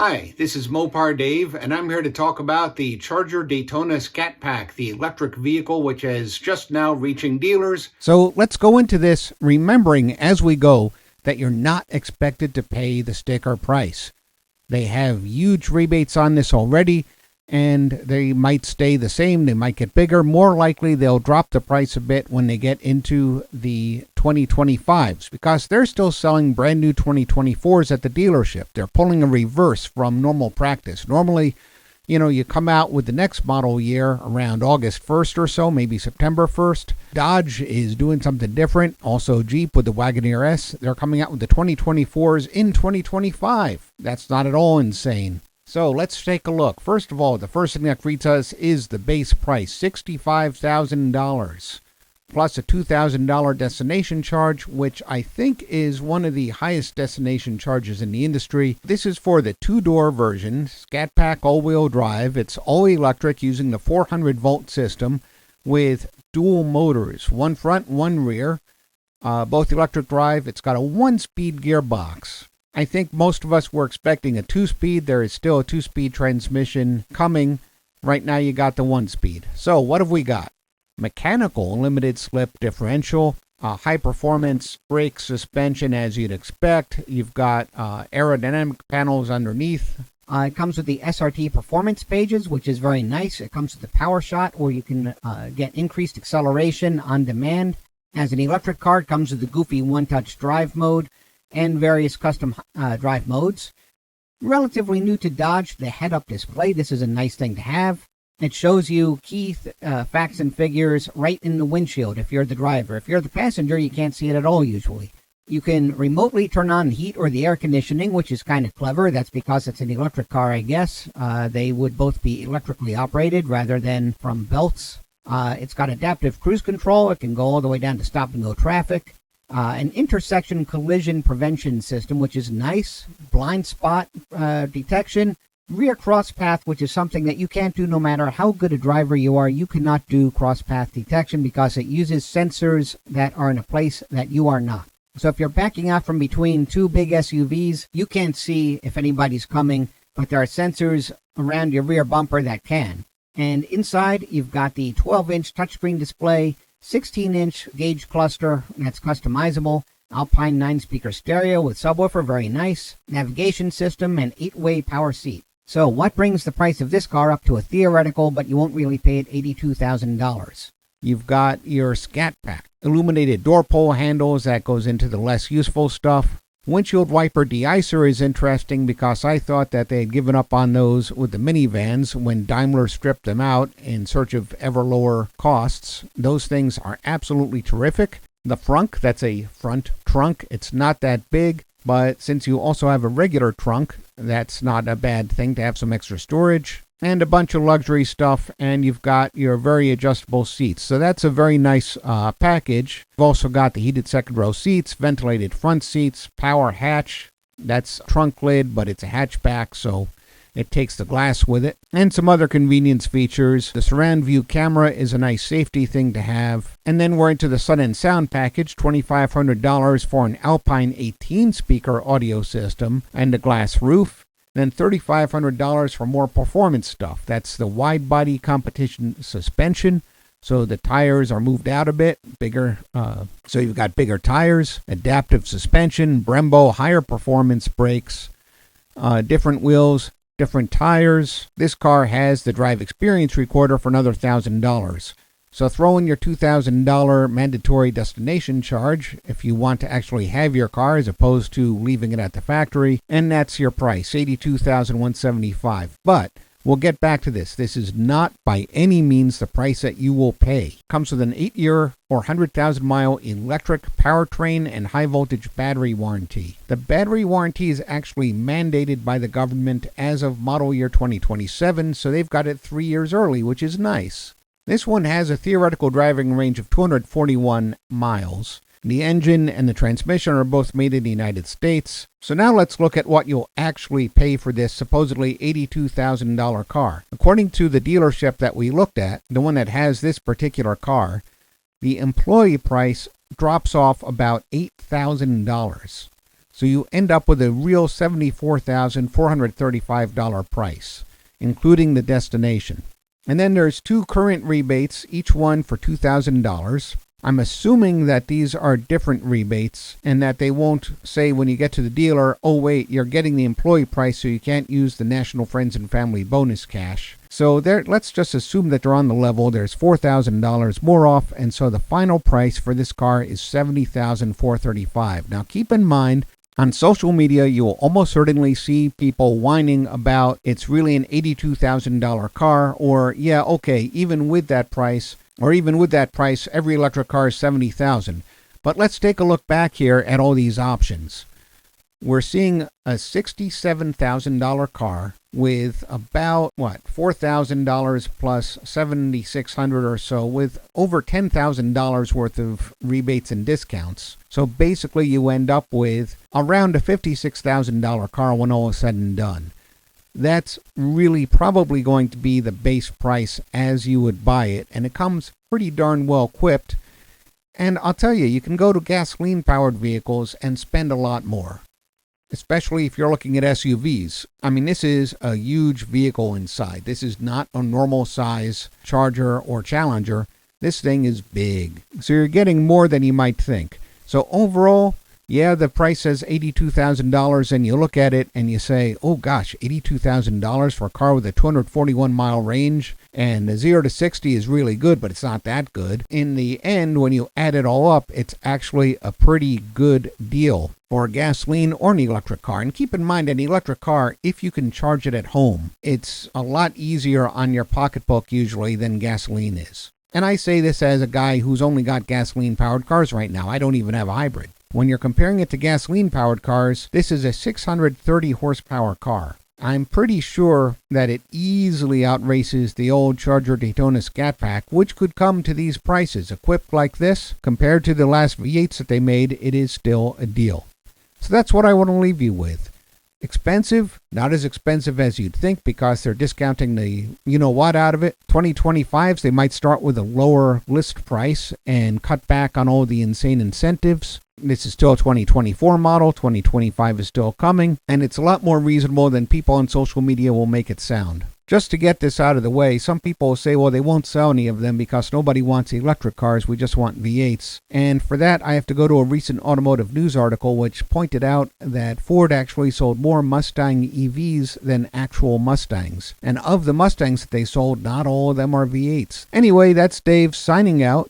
Hi, this is Mopar Dave, and I'm here to talk about the Charger Daytona Scat Pack, the electric vehicle which is just now reaching dealers. So let's go into this remembering as we go that you're not expected to pay the sticker price. They have huge rebates on this already, and they might stay the same. They might get bigger. More likely, they'll drop the price a bit when they get into the 2025s because they're still selling brand new 2024s at the dealership. They're pulling a reverse from normal practice. Normally, you come out with the next model year around August 1st or so, maybe September 1st. Dodge is doing something different. Also, Jeep with the Wagoneer S. They're coming out with the 2024s in 2025. That's not at all insane. So let's take a look. First of all, the first thing that greets us is the base price, $65,000, plus a $2,000 destination charge, which I think is one of the highest destination charges in the industry. This is for the two-door version, Scat Pack all-wheel drive. It's all electric using the 400-volt system with dual motors, one front, one rear, both electric drive. It's got a one-speed gearbox. I think most of us were expecting a two-speed. There is still a two-speed transmission coming. Right now you got the one-speed. So what have we got? Mechanical limited slip differential, high-performance brake suspension as you'd expect. You've got aerodynamic panels underneath. It comes with the SRT performance pages, which is very nice. It comes with the power shot where you can get increased acceleration on demand. As an electric car, it comes with the goofy one-touch drive mode and various custom drive modes. Relatively new to Dodge, the head-up display. This is a nice thing to have. It shows you key facts and figures right in the windshield if you're the driver. If you're the passenger, you can't see it at all usually. You can remotely turn on the heat or the air conditioning, which is kind of clever. That's because it's an electric car, I guess. They would both be electrically operated rather than from belts. It's got adaptive cruise control. It can go all the way down to stop-and-go traffic. An intersection collision prevention system, which is nice, blind spot detection, rear cross path, which is something that you can't do no matter how good a driver you are. You cannot do cross path detection because it uses sensors that are in a place that you are not. So if you're backing out from between two big SUVs, you can't see if anybody's coming, but there are sensors around your rear bumper that can. And inside, you've got the 12-inch touchscreen display, 16-inch gauge cluster that's customizable, Alpine 9-speaker stereo with subwoofer, very nice, navigation system, and 8-way power seat. So what brings the price of this car up to a theoretical, but you won't really pay it, $82,000? You've got your Scat Pack, illuminated door pull handles. That goes into the less useful stuff. Windshield wiper deicer is interesting because I thought that they had given up on those with the minivans when Daimler stripped them out in search of ever lower costs. Those things are absolutely terrific. The frunk, that's a front trunk. It's not that big, but since you also have a regular trunk, that's not a bad thing to have some extra storage. And a bunch of luxury stuff, and you've got your very adjustable seats. So that's a very nice package. You've also got the heated second row seats, ventilated front seats, power hatch. That's trunk lid, but it's a hatchback, so it takes the glass with it. And some other convenience features. The surround view camera is a nice safety thing to have. And then we're into the Sun and Sound package, $2,500 for an Alpine 18-speaker audio system and a glass roof. Then $3,500 for more performance stuff. That's the wide body competition suspension. So the tires are moved out a bit, bigger. So you've got bigger tires, adaptive suspension, Brembo higher performance brakes, different wheels, different tires. This car has the drive experience recorder for another $1,000. So throw in your $2,000 mandatory destination charge if you want to actually have your car as opposed to leaving it at the factory, and that's your price, $82,175. But we'll get back to this. This is not by any means the price that you will pay. Comes with an 8-year or 100,000-mile electric powertrain and high-voltage battery warranty. The battery warranty is actually mandated by the government as of model year 2027, so they've got it 3 years early, which is nice. This one has a theoretical driving range of 241 miles. The engine and the transmission are both made in the United States. So now let's look at what you'll actually pay for this supposedly $82,000 car. According to the dealership that we looked at, the one that has this particular car, the employee price drops off about $8,000. So you end up with a real $74,435 price, including the destination. And then there's 2 current rebates, each one for $2,000. I'm assuming that these are different rebates and that they won't say when you get to the dealer, oh wait, you're getting the employee price so you can't use the National Friends and Family bonus cash. So let's just assume that they're on the level. There's $4,000 more off, and so the final price for this car is $70,435. Now keep in mind, on social media, you will almost certainly see people whining about it's really an $82,000 car, or yeah, okay, even with that price, every electric car is $70,000. But let's take a look back here at all these options. We're seeing a $67,000 car with about, $4,000 plus $7,600 or so, with over $10,000 worth of rebates and discounts. So basically you end up with around a $56,000 car when all is said and done. That's really probably going to be the base price as you would buy it, and it comes pretty darn well equipped. And I'll tell you, you can go to gasoline-powered vehicles and spend a lot more, especially if you're looking at SUVs. I mean, this is a huge vehicle inside. This is not a normal size Charger or Challenger. This thing is big. So you're getting more than you might think. So overall, yeah, the price says $82,000, and you look at it and you say, oh gosh, $82,000 for a car with a 241-mile range, and the 0 to 60 is really good, but it's not that good. In the end, when you add it all up, it's actually a pretty good deal for a gasoline or an electric car. And keep in mind, an electric car, if you can charge it at home, it's a lot easier on your pocketbook usually than gasoline is. And I say this as a guy who's only got gasoline-powered cars right now. I don't even have a hybrid. When you're comparing it to gasoline-powered cars, this is a 630-horsepower car. I'm pretty sure that it easily outraces the old Charger Daytona Scat Pack, which could come to these prices. Equipped like this, compared to the last V8s that they made, it is still a deal. So that's what I want to leave you with. Expensive? Not as expensive as you'd think because they're discounting the you-know-what out of it. 2025s, they might start with a lower list price and cut back on all the insane incentives. This is still a 2024 model. 2025 is still coming, and it's a lot more reasonable than people on social media will make it sound. Just to get this out of the way, some people will say, well, they won't sell any of them because nobody wants electric cars, we just want V8s. And for that, I have to go to a recent automotive news article which pointed out that Ford actually sold more Mustang EVs than actual Mustangs. And of the Mustangs that they sold, not all of them are V8s. Anyway, that's Dave signing out.